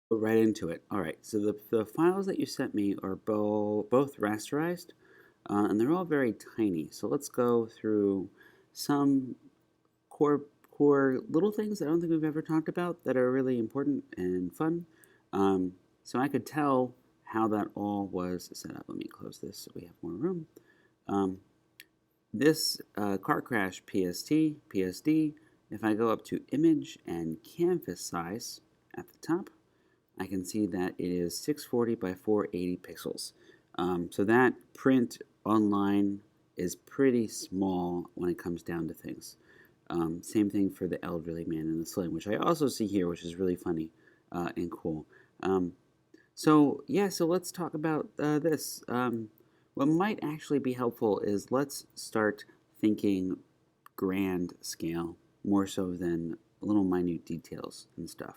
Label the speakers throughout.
Speaker 1: Go right into it. All right, so the files that you sent me are both rasterized, and they're all very tiny. So let's go through some core little things that I don't think we've ever talked about that are really important and fun. So I could tell how that all was set up. Let me close this so we have more room. Um, this car crash PSD, if I go up to image and canvas size at the top, I can see that it is 640 by 480 pixels. So that print online is pretty small when it comes down to things. Same thing for the elderly man in the sling, which I also see here, which is really funny and cool. So let's talk about this. What might actually be helpful is let's start thinking grand scale more so than little minute details and stuff.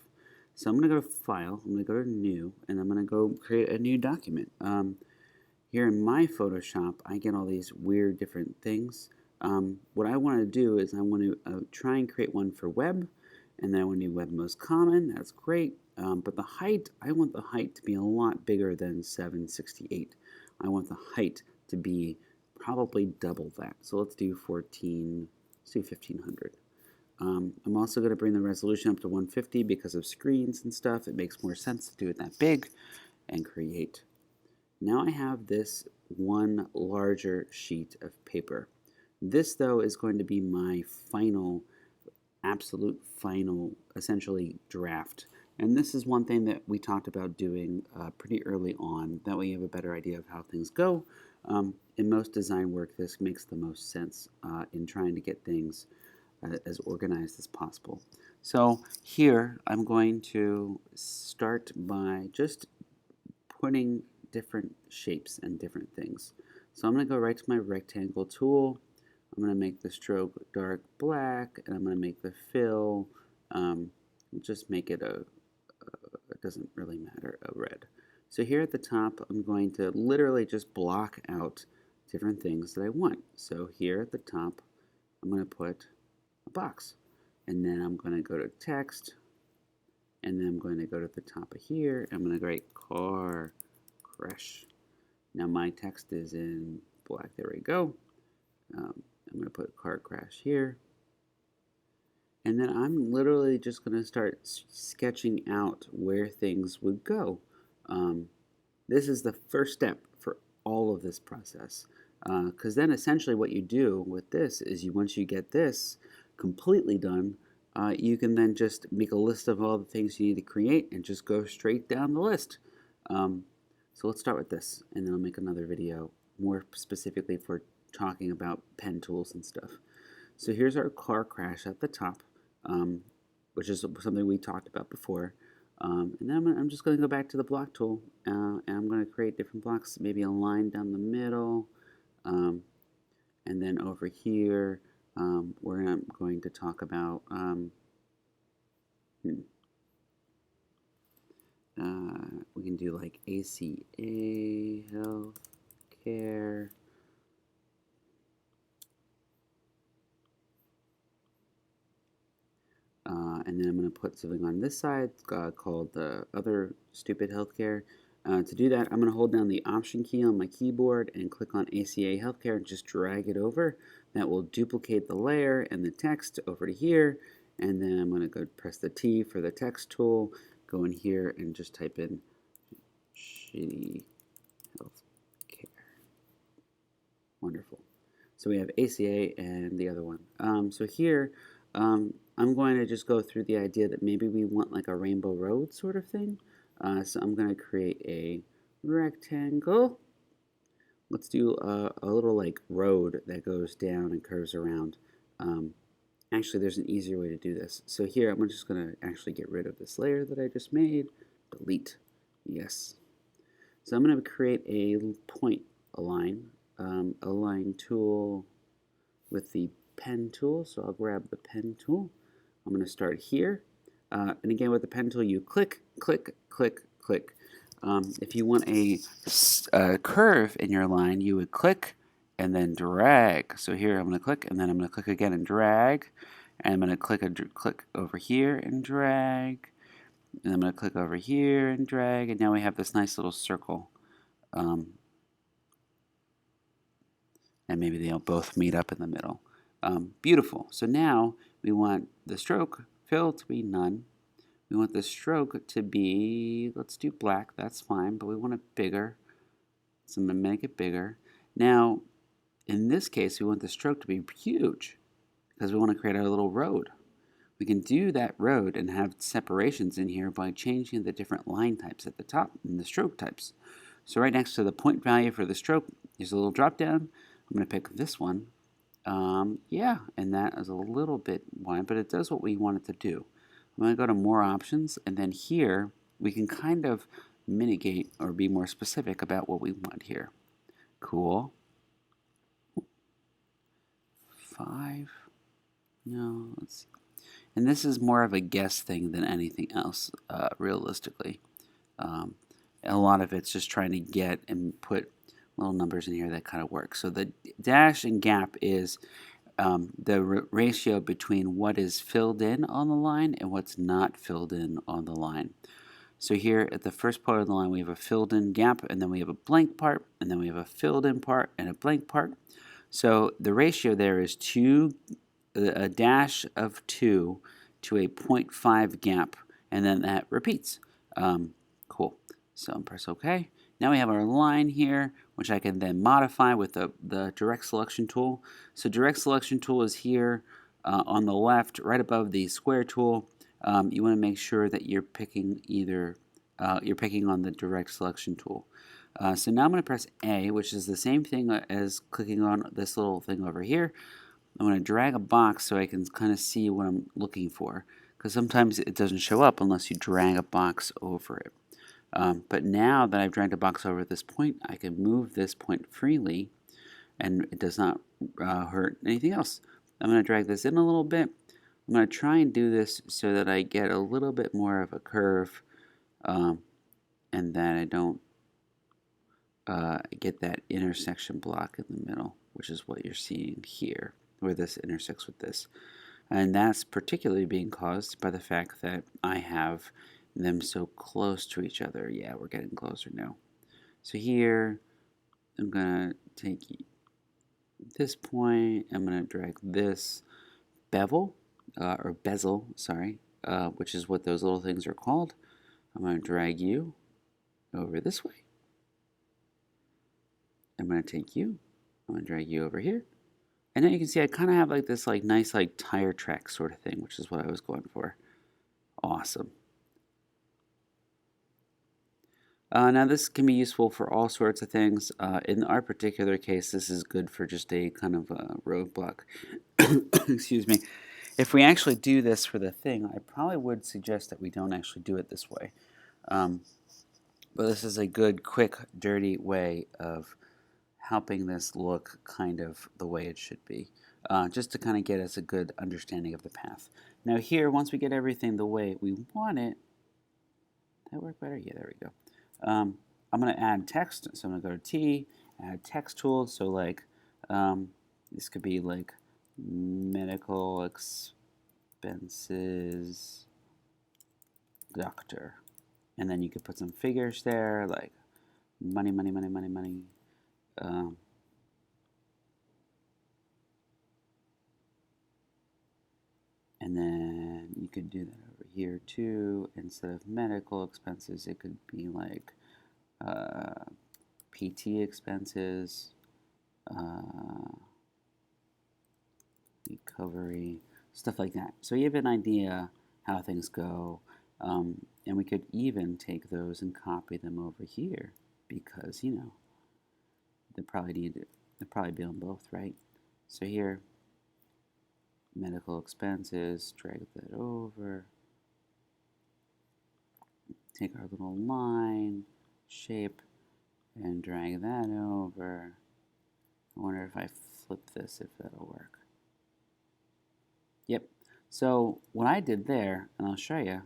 Speaker 1: So I'm going to go to File, I'm going to go to New, and I'm going to go create a new document. Here in my Photoshop, I get all these weird different things. What I want to do is I want to try and create one for web, and then I want to do web most common. That's great. But the height, I want the height to be a lot bigger than 768. I want the height to be probably double that. So let's do 14, let's do 1500. I'm also going to bring the resolution up to 150 because of screens and stuff. It makes more sense to do it that big and create. Now I have this one larger sheet of paper. This, though, is going to be my final, absolute final, essentially draft. And this is one thing that we talked about doing pretty early on. That way you have a better idea of how things go. In most design work, this makes the most sense in trying to get things as organized as possible. So here I'm going to start by just putting different shapes and different things. So I'm going to go right to my rectangle tool. I'm going to make the stroke dark black, and I'm going to make the fill, just make it it doesn't really matter, a red. So here at the top, I'm going to literally just block out different things that I want. So here at the top, I'm going to put a box. And then I'm going to go to text, and then I'm going to go to the top of here. I'm going to write car crash. Now my text is in black. There we go. I'm going to put car crash here. And then I'm literally just going to start sketching out where things would go. This is the first step for all of this process. Because then essentially what you do with this is once you get this completely done, you can then just make a list of all the things you need to create and just go straight down the list. So let's start with this, and then I'll make another video more specifically for talking about pen tools and stuff. So here's our car crash at the top, which is something we talked about before. And then I'm just going to go back to the block tool, and I'm going to create different blocks, maybe a line down the middle, and then over here, we're going to talk about we can do like ACA, health care. And then I'm going to put something on this side called the other stupid healthcare. To do that, I'm going to hold down the Option key on my keyboard and click on ACA Healthcare and just drag it over. That will duplicate the layer and the text over to here. And then I'm going to go press the T for the text tool, go in here and just type in shitty healthcare. Wonderful. So we have ACA and the other one. So here, I'm going to just go through the idea that maybe we want like a rainbow road sort of thing. So I'm going to create a rectangle. Let's do a little like road that goes down and curves around. Actually, there's an easier way to do this. So here, I'm just going to actually get rid of this layer that I just made. Delete. Yes. So I'm going to create a point align. Align tool with the pen tool. So I'll grab the pen tool. I'm going to start here. And again, with the pen tool, you click, click, click, click. If you want a curve in your line, you would click and then drag. So here I'm going to click, and then I'm going to click again and drag. And I'm going to click over here and drag. And I'm going to click over here and drag, and now we have this nice little circle. And maybe they'll both meet up in the middle. Beautiful. So now we want the stroke fill to be none. We want the stroke to be, let's do black, that's fine, but we want it bigger. So I'm going to make it bigger. Now, in this case, we want the stroke to be huge because we want to create our little road. We can do that road and have separations in here by changing the different line types at the top and the stroke types. So right next to the point value for the stroke, there's a little drop down. I'm going to pick this one. Yeah, and that is a little bit wide, but it does what we want it to do. I'm going to go to more options, and then here we can kind of mitigate or be more specific about what we want here. Cool. 5. No, let's see. And this is more of a guess thing than anything else, realistically. A lot of it's just trying to get and put little numbers in here that kind of work. So the dash and gap is the ratio between what is filled in on the line and what's not filled in on the line. So here at the first part of the line we have a filled in gap, and then we have a blank part, and then we have a filled in part and a blank part. So the ratio there is a dash of 2 to a 0.5 gap, and then that repeats. Cool. So press OK. Now we have our line here, which I can then modify with the direct selection tool. So direct selection tool is here on the left, right above the square tool. You want to make sure that you're picking you're picking on the direct selection tool. So now I'm going to press A, which is the same thing as clicking on this little thing over here. I'm going to drag a box so I can kind of see what I'm looking for, because sometimes it doesn't show up unless you drag a box over it. But now that I've dragged a box over this point, I can move this point freely, and it does not hurt anything else. I'm going to drag this in a little bit. I'm going to try and do this so that I get a little bit more of a curve, and that I don't get that intersection block in the middle, which is what you're seeing here, where this intersects with this. And that's particularly being caused by the fact that I have them so close to each other. Yeah, we're getting closer now. So here, I'm going to take this point, I'm going to drag this bevel, or bezel, sorry, which is what those little things are called. I'm going to drag you over this way. I'm going to take you, I'm going to drag you over here. And then you can see I kind of have like this nice tire track sort of thing, which is what I was going for. Awesome. Now this can be useful for all sorts of things. In our particular case, this is good for just a kind of a roadblock. Excuse me. If we actually do this for the thing, I probably would suggest that we don't actually do it this way. But this is a good, quick, dirty way of helping this look kind of the way it should be, just to kind of get us a good understanding of the path. Now here, once we get everything the way we want it, that work better? Yeah, there we go. I'm going to add text, so I'm going to go to T, add text tool, so this could be like medical expenses doctor, and then you could put some figures there, like money, money, money, money, money. And then you could do that over here too. Instead of medical expenses, it could be like PT expenses, recovery, stuff like that. So you have an idea how things go. And we could even take those and copy them over here, because, you know, they'll probably be on both, right? So here, medical expenses, drag that over, take our little line, shape, and drag that over. I wonder if I flip this, if that'll work. Yep. So what I did there, and I'll show you,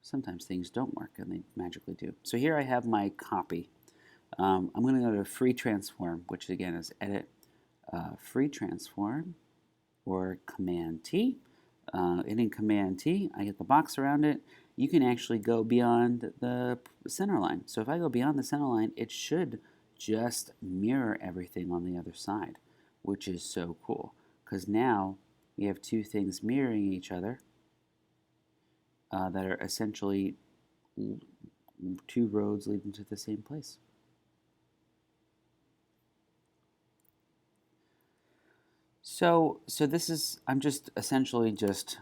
Speaker 1: sometimes things don't work, and they magically do. So here I have my copy. I'm going to go to free transform, which again is edit, free transform, or Command T. Hitting Command T, I get the box around it, you can actually go beyond the center line. So if I go beyond the center line, it should just mirror everything on the other side, which is so cool. Because now we have two things mirroring each other that are essentially two roads leading to the same place. So this is, I'm just essentially just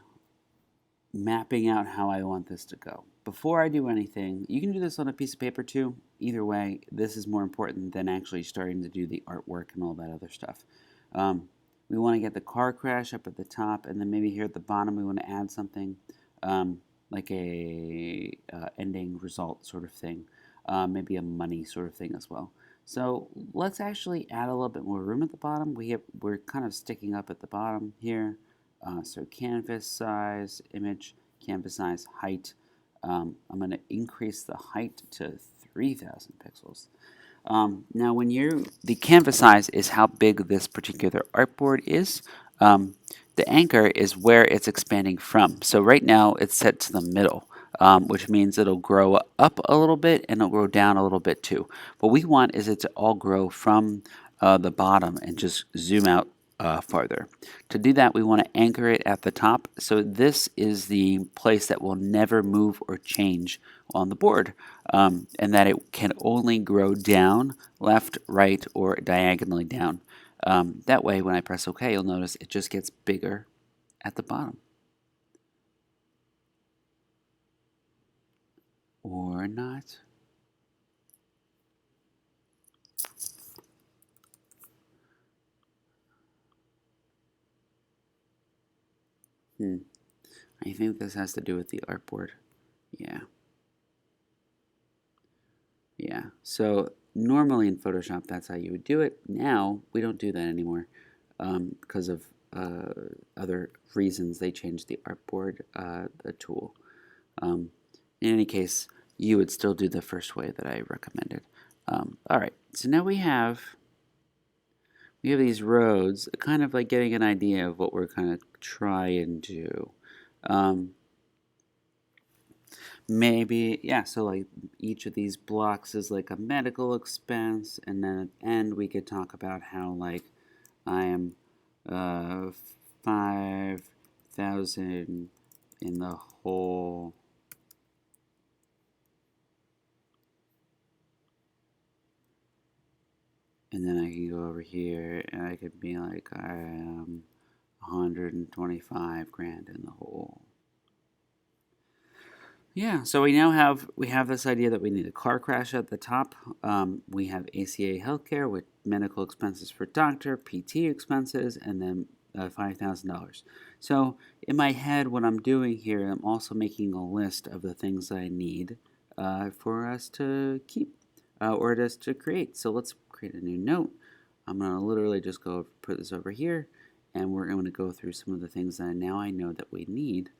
Speaker 1: mapping out how I want this to go. Before I do anything, you can do this on a piece of paper too. Either way, this is more important than actually starting to do the artwork and all that other stuff. We want to get the car crash up at the top, and then maybe here at the bottom we want to add something like a ending result sort of thing, maybe a money sort of thing as well. So let's actually add a little bit more room at the bottom. We're kind of sticking up at the bottom here. So canvas size, image, canvas size, height. I'm going to increase the height to 3,000 pixels. Now, the canvas size is how big this particular artboard is. The anchor is where it's expanding from. So right now it's set to the middle, which means it'll grow up a little bit and it'll grow down a little bit too. What we want is it to all grow from the bottom and just zoom out farther. To do that, we want to anchor it at the top. So this is the place that will never move or change on the board, and that it can only grow down, left, right, or diagonally down. That way, when I press OK, you'll notice it just gets bigger at the bottom. Or not. I think this has to do with the artboard. Yeah. Yeah. So normally in Photoshop, that's how you would do it. Now, we don't do that anymore because of other reasons. They changed the artboard, the tool. In any case, you would still do the first way that I recommended. All right. So now we have these roads, kind of like getting an idea of what we're kind of try and do. Maybe, yeah, so like each of these blocks is like a medical expense, and then at the end we could talk about how like I am 5,000 in the hole. And then I can go over here and I could be like I am 125 grand in the hole. Yeah, so we have this idea that we need a car crash at the top. We have ACA healthcare with medical expenses for doctor, PT expenses, and then $5,000. So in my head, what I'm doing here, I'm also making a list of the things I need for us to keep or just to create. So let's create a new note. I'm going to literally just go put this over here, and we're going to go through some of the things that now I know that we need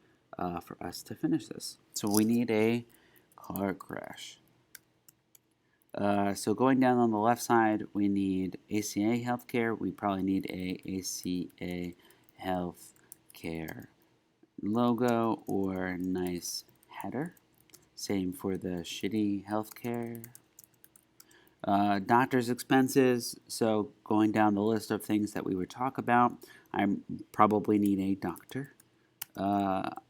Speaker 1: for us to finish this. So we need a car crash. So going down on the left side, we need ACA healthcare. We probably need a ACA healthcare logo or nice header. Same for the shitty healthcare. Doctor's expenses. So going down the list of things that we would talk about, I probably need a doctor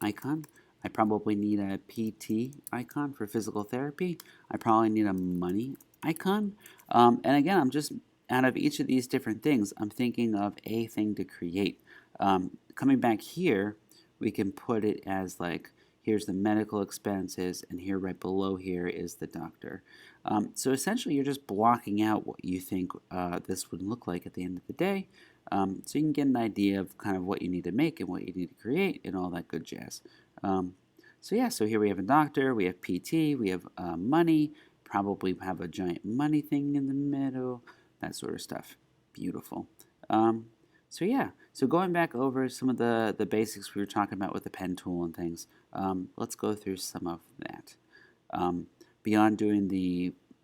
Speaker 1: icon. I probably need a PT icon for physical therapy. I probably need a money icon. And again, I'm just, out of each of these different things, I'm thinking of a thing to create. Coming back here, we can put it as like, here's the medical expenses, and here right below here is the doctor. So essentially, you're just blocking out what you think this would look like at the end of the day. So you can get an idea of kind of what you need to make and what you need to create and all that good jazz. So yeah, so here we have a doctor, we have PT, we have money, probably have a giant money thing in the middle, that sort of stuff. Beautiful. So yeah, so going back over some of the basics we were talking about with the pen tool and things, let's go through some of that. Beyond doing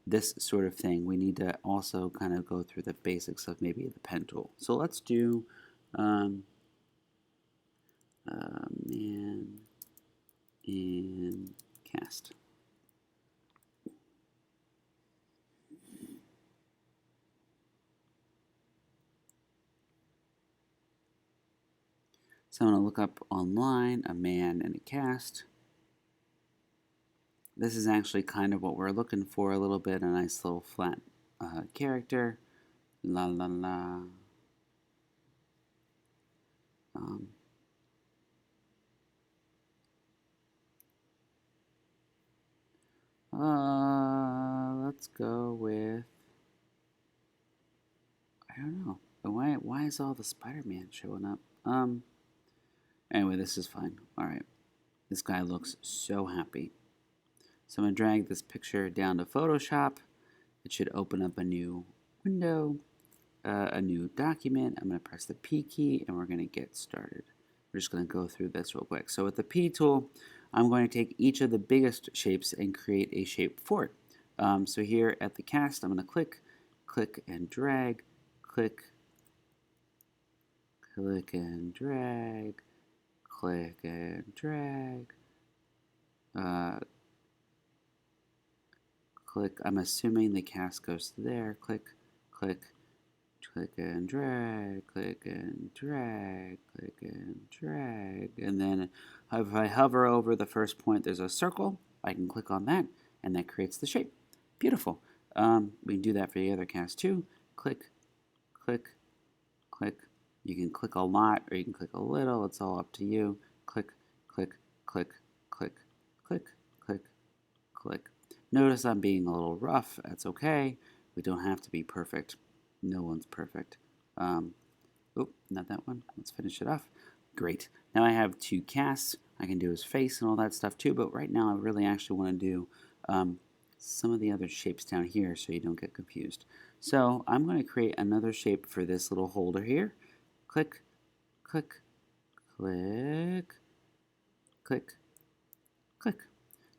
Speaker 1: this sort of thing, we need to also kind of go through the basics of maybe the pen tool. So let's do man in cast. So I'm going to look up online a man in a cast. This is actually kind of what we're looking for a little bit, a nice little flat character. La la la. Let's go with, I don't know. Why is all the Spider-Man showing up? Anyway, this is fine. All right. This guy looks so happy. So I'm going to drag this picture down to Photoshop. It should open up a new window, a new document. I'm going to press the P key and we're going to get started. We're just going to go through this real quick. So with the P tool, I'm going to take each of the biggest shapes and create a shape for it. So here at the cast, I'm going to click and drag, click and drag, click and drag, click. I'm assuming the cast goes to there. Click and drag, click and drag, click and drag. And then if I hover over the first point, there's a circle. I can click on that, and that creates the shape. Beautiful. We can do that for the other cast too. Click. You can click a lot or you can click a little. It's all up to you. Click. Notice I'm being a little rough. That's okay. We don't have to be perfect. No one's perfect. Not that one. Let's finish it off. Great. Now I have two casts. I can do his face and all that stuff too, but right now I really actually want to do some of the other shapes down here so you don't get confused. So I'm going to create another shape for this little holder here. Click.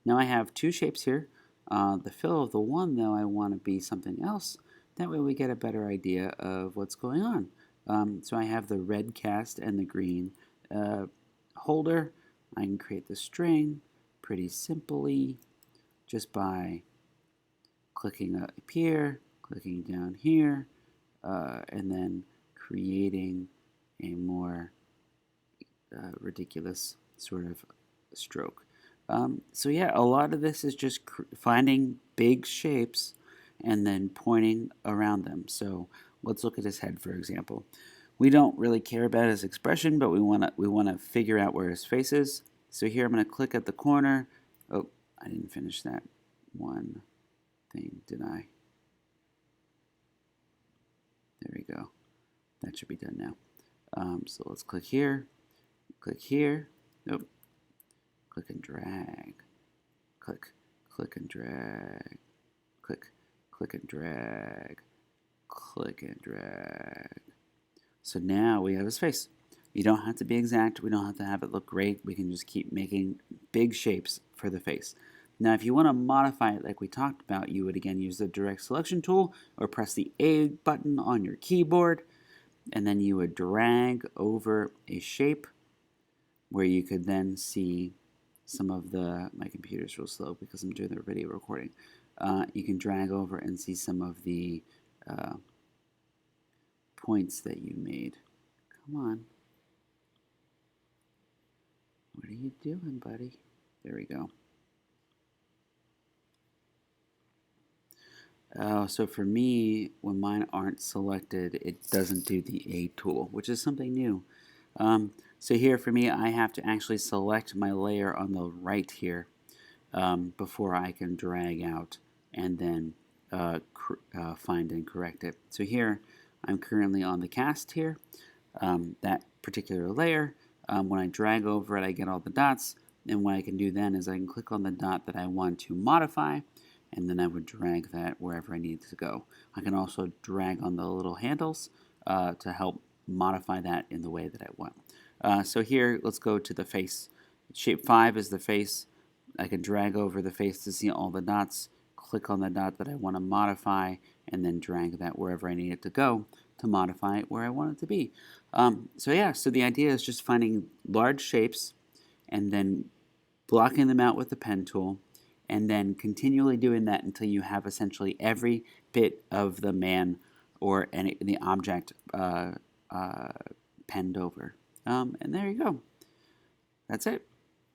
Speaker 1: Now I have two shapes here. The fill of the one, though, I want to be something else. That way we get a better idea of what's going on. So I have the red cast and the green holder. I can create the string pretty simply just by clicking up here, clicking down here, and then creating a more ridiculous sort of stroke. So yeah, a lot of this is just finding big shapes and then pointing around them. So let's look at his head, for example. We don't really care about his expression, but we want to figure out where his face is. So here I'm going to click at the corner. Oh, I didn't finish that one thing, did I? There we go. That should be done now. So let's click here. Nope. Click and drag. Click and drag. Click and drag. Click and drag. So now we have his face. You don't have to be exact. We don't have to have it look great. We can just keep making big shapes for the face. Now, if you want to modify it like we talked about, you would again use the direct selection tool or press the A button on your keyboard, and then you would drag over a shape where you could then see some of the, my computer's real slow because I'm doing the video recording. You can drag over and see some of the points that you made. Come on. What are you doing, buddy? There we go. So for me, when mine aren't selected, it doesn't do the A tool, which is something new. So here for me, I have to actually select my layer on the right here before I can drag out and then find and correct it. So here, I'm currently on the cast here, that particular layer. When I drag over it, I get all the dots, and what I can do then is I can click on the dot that I want to modify, and then I would drag that wherever I need to go. I can also drag on the little handles to help modify that in the way that I want. So here, let's go to the face. Shape 5 is the face. I can drag over the face to see all the dots, click on the dot that I want to modify, and then drag that wherever I need it to go to modify it where I want it to be. So yeah, so the idea is just finding large shapes and then blocking them out with the pen tool, and then continually doing that until you have essentially every bit of the man or the object penned over. And there you go. That's it.